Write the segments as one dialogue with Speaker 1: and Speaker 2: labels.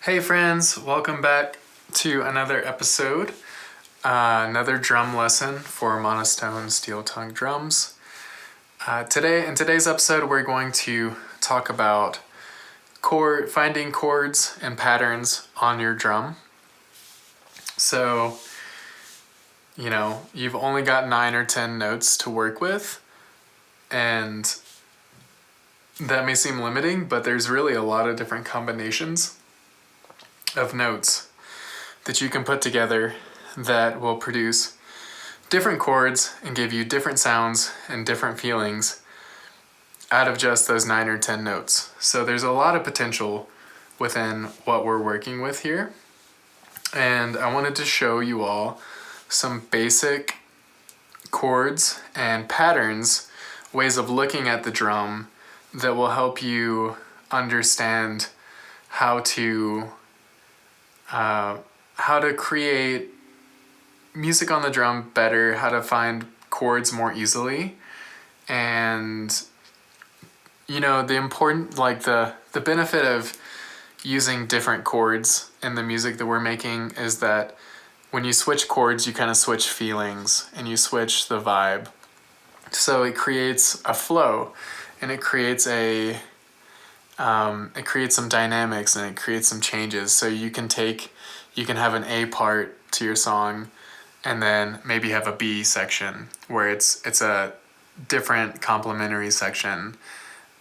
Speaker 1: Hey friends, welcome back to another episode, another drum lesson for monotone steel tongue drums. In today's episode, we're going to talk about finding chords and patterns on your drum. So, you've only got 9 or 10 notes to work with, and that may seem limiting, but there's really a lot of different combinations of notes that you can put together that will produce different chords and give you different sounds and different feelings out of just those 9 or 10 notes. So there's a lot of potential within what we're working with here. And I wanted to show you all some basic chords and patterns, ways of looking at the drum that will help you understand how to create music on the drum better, how to find chords more easily, and the benefit of using different chords in the music that we're making is that when you switch chords, you kind of switch feelings and you switch the vibe. So it creates a flow, and it creates some dynamics, and it creates some changes. So you can have an A part to your song, and then maybe have a B section where it's a different complementary section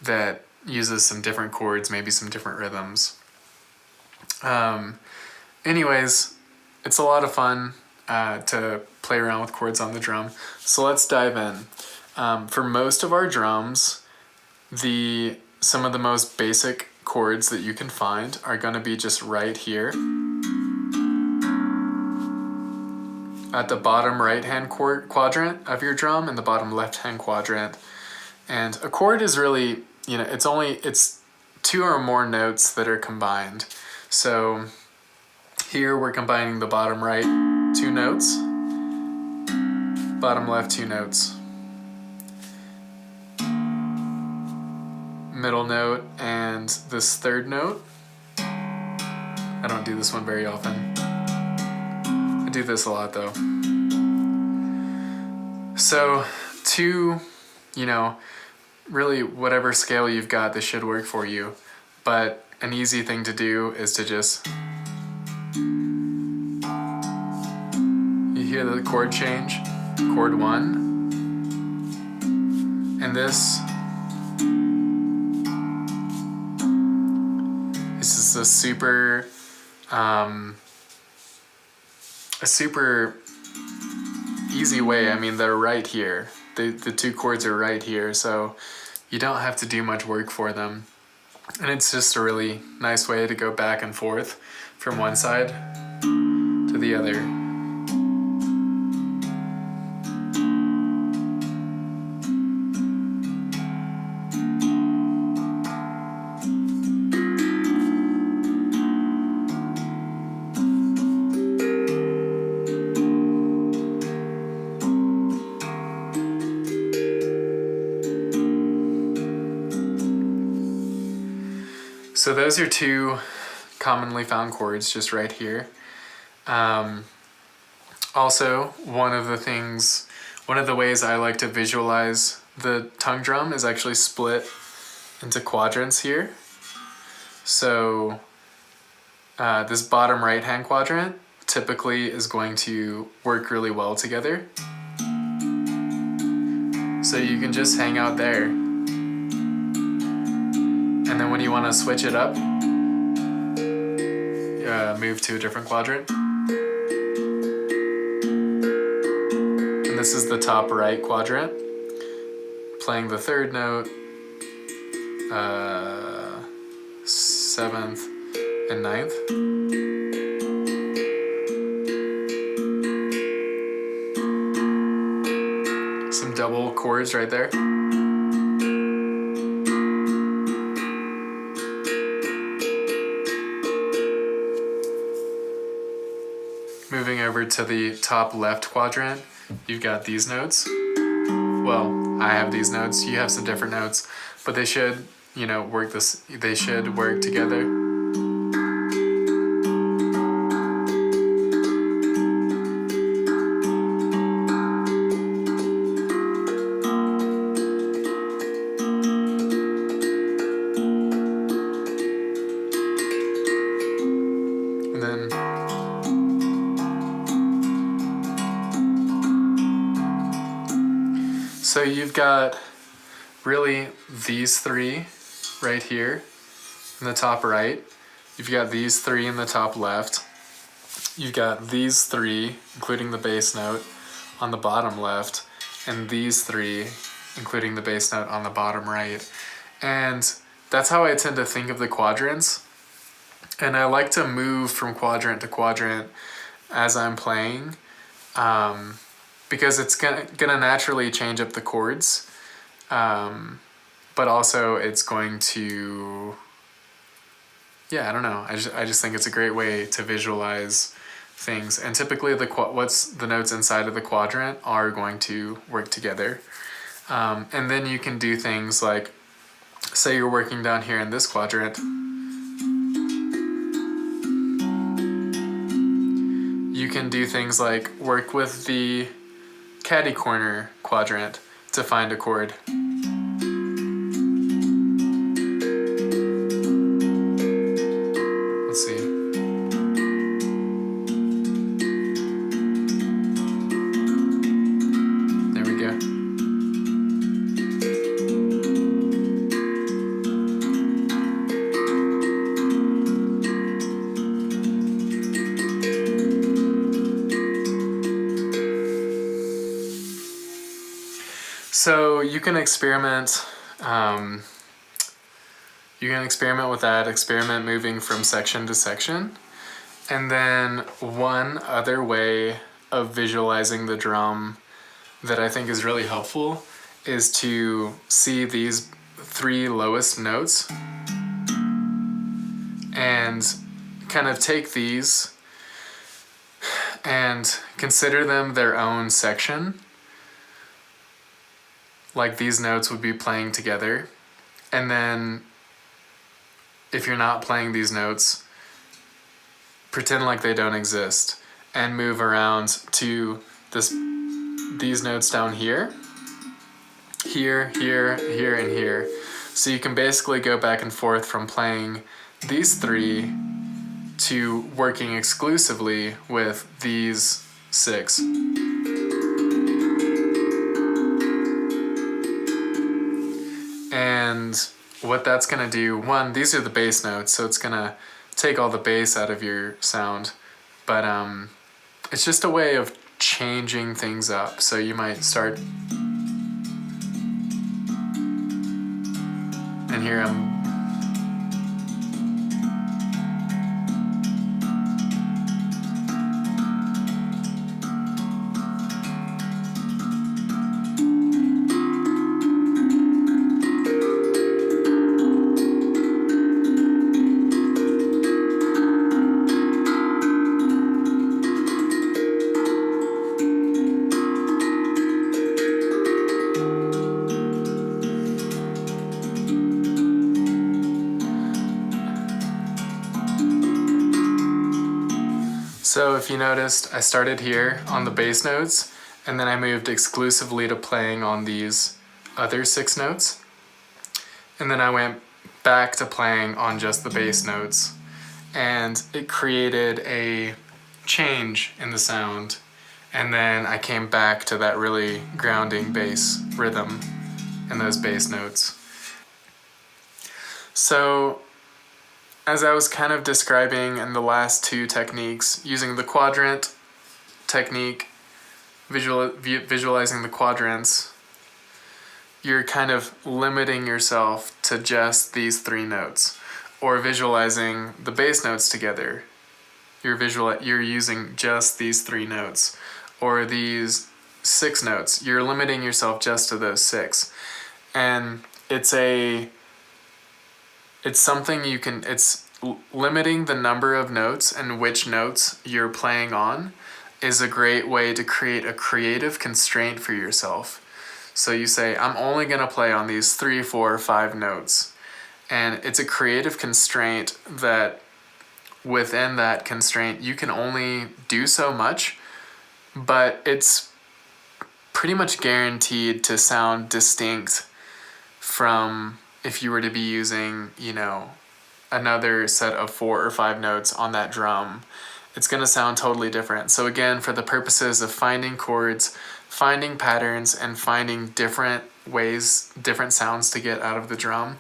Speaker 1: that uses some different chords, maybe some different rhythms. Anyways, it's a lot of fun to play around with chords on the drum. So let's dive in. For most of our drums, some of the most basic chords that you can find are going to be just right here at the bottom right-hand quadrant of your drum and the bottom left-hand quadrant. And a chord is really, it's 2 or more notes that are combined. So here we're combining the bottom right 2 notes, bottom left 2 notes, middle note, and this third note. I don't do this one very often. I do this a lot though. So really whatever scale you've got, this should work for you. But an easy thing to do is to just, you hear the chord change, chord 1, and this is a super easy way. I mean, they're right here. The 2 chords are right here, so you don't have to do much work for them. And it's just a really nice way to go back and forth from one side to the other. So those are 2 commonly found chords just right here. Also, one of the ways I like to visualize the tongue drum is actually split into quadrants here. So this bottom right-hand quadrant typically is going to work really well together. So you can just hang out there. And then when you want to switch it up, move to a different quadrant. And this is the top right quadrant, playing the 3rd note, 7th, and 9th. Some double chords right there. Moving over to the top left quadrant, you've got these notes. Well, I have these notes, you have some different notes, but they should, work together. So you've got really these three right here in the top right. You've got these three in the top left. You've got these three, including the bass note, on the bottom left, and these three, including the bass note, on the bottom right. And that's how I tend to think of the quadrants. And I like to move from quadrant to quadrant as I'm playing, because it's gonna naturally change up the chords, but also it's going to, yeah, I don't know. I just think it's a great way to visualize things. And typically what's the notes inside of the quadrant are going to work together. And then you can do things like, say you're working down here in this quadrant, you can do things like work with the caddy corner quadrant to find a chord. Let's see. There we go. So you can experiment. You can experiment with that. Experiment moving from section to section, and then one other way of visualizing the drum that I think is really helpful is to see these three lowest notes and kind of take these and consider them their own section. Like these notes would be playing together. And then if you're not playing these notes, pretend like they don't exist and move around to these notes down here, here, here, here, and here. So you can basically go back and forth from playing these three to working exclusively with these six. And what that's gonna do, one, these are the bass notes, so it's gonna take all the bass out of your sound, but it's just a way of changing things up. So you might start, and here I'm, so if you noticed, I started here on the bass notes, and then I moved exclusively to playing on these other six notes. And then I went back to playing on just the bass notes. And it created a change in the sound. And then I came back to that really grounding bass rhythm and those bass notes. So as I was kind of describing in the last two techniques, using the quadrant technique, visualizing the quadrants, you're kind of limiting yourself to just these three notes. Or visualizing the bass notes together, you're using just these three notes. Or these six notes, you're limiting yourself just to those six. And it's something you can, it's limiting the number of notes and which notes you're playing on is a great way to create a creative constraint for yourself. So you say, I'm only gonna play on these 3, 4, 5 notes. And it's a creative constraint that within that constraint, you can only do so much, but it's pretty much guaranteed to sound distinct from if you were to be using, another set of 4 or 5 notes on that drum. It's going to sound totally different. So again, for the purposes of finding chords, finding patterns and finding different ways, different sounds to get out of the drum.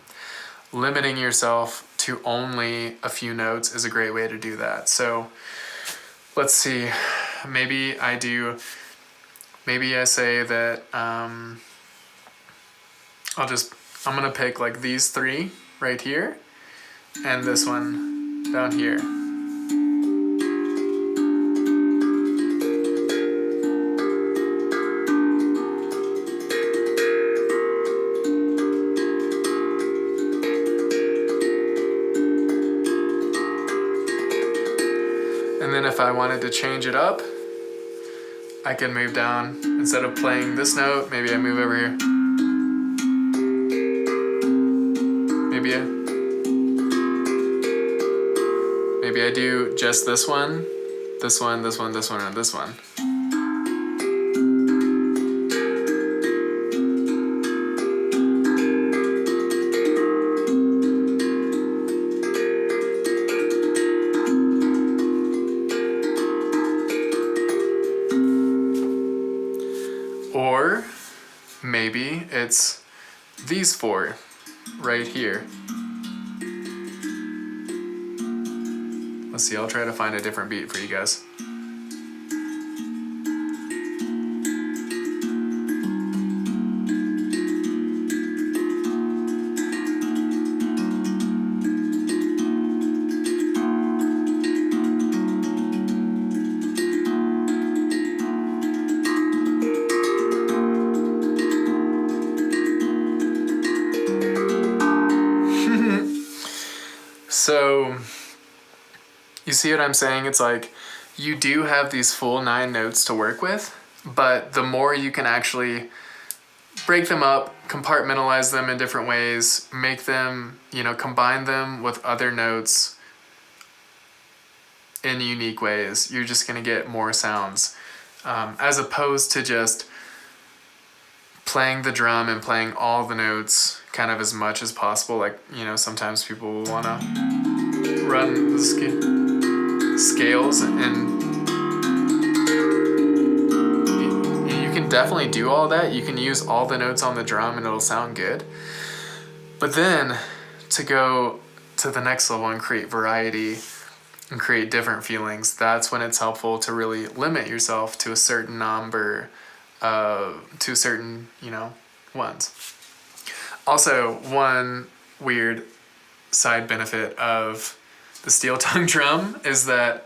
Speaker 1: Limiting yourself to only a few notes is a great way to do that. So let's see, maybe I say that I'm gonna pick like these three right here and this one down here. And then if I wanted to change it up, I can move down. Instead of playing this note, maybe I move over here. Maybe I do just this one, this one, this one, this one, and this one. Or maybe it's these four right here. Let's see, I'll try to find a different beat for you guys. So, you see what I'm saying? It's like you do have these full 9 notes to work with, but the more you can actually break them up, compartmentalize them in different ways, make them, combine them with other notes in unique ways, you're just going to get more sounds, as opposed to just playing the drum and playing all the notes kind of as much as possible. Like, sometimes people will want to run the scales, and you can definitely do all that. You can use all the notes on the drum and it'll sound good. But then to go to the next level and create variety and create different feelings, that's when it's helpful to really limit yourself to a certain number, to certain, ones. Also, one weird side benefit of the steel tongue drum is that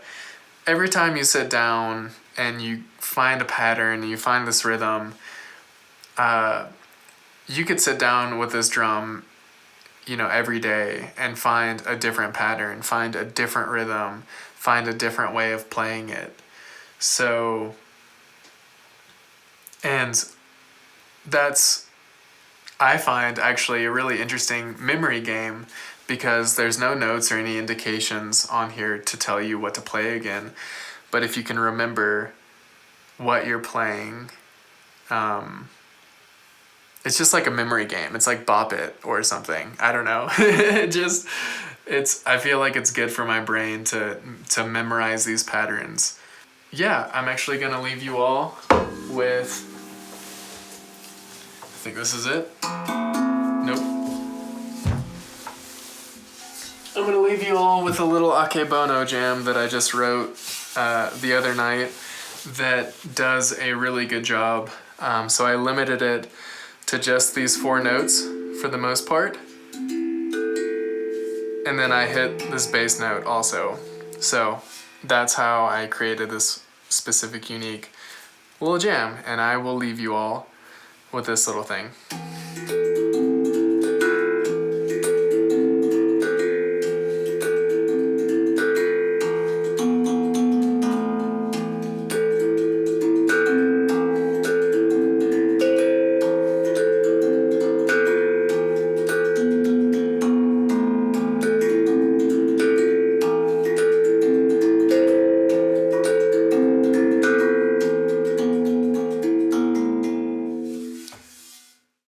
Speaker 1: every time you sit down and you find a pattern, you find this rhythm, you could sit down with this drum, every day and find a different pattern, find a different rhythm, find a different way of playing it. So, and that's, I find, actually a really interesting memory game, because there's no notes or any indications on here to tell you what to play again. But if you can remember what you're playing, it's just like a memory game. It's like Bop It or something. I don't know. I feel like it's good for my brain to memorize these patterns. Yeah, I'm actually gonna leave you all with, I think this is it. Nope. I'm gonna leave you all with a little akebono jam that I just wrote the other night that does a really good job. So I limited it to just these 4 notes for the most part. And then I hit this bass note also. So that's how I created this specific, unique little jam. And I will leave you all with this little thing.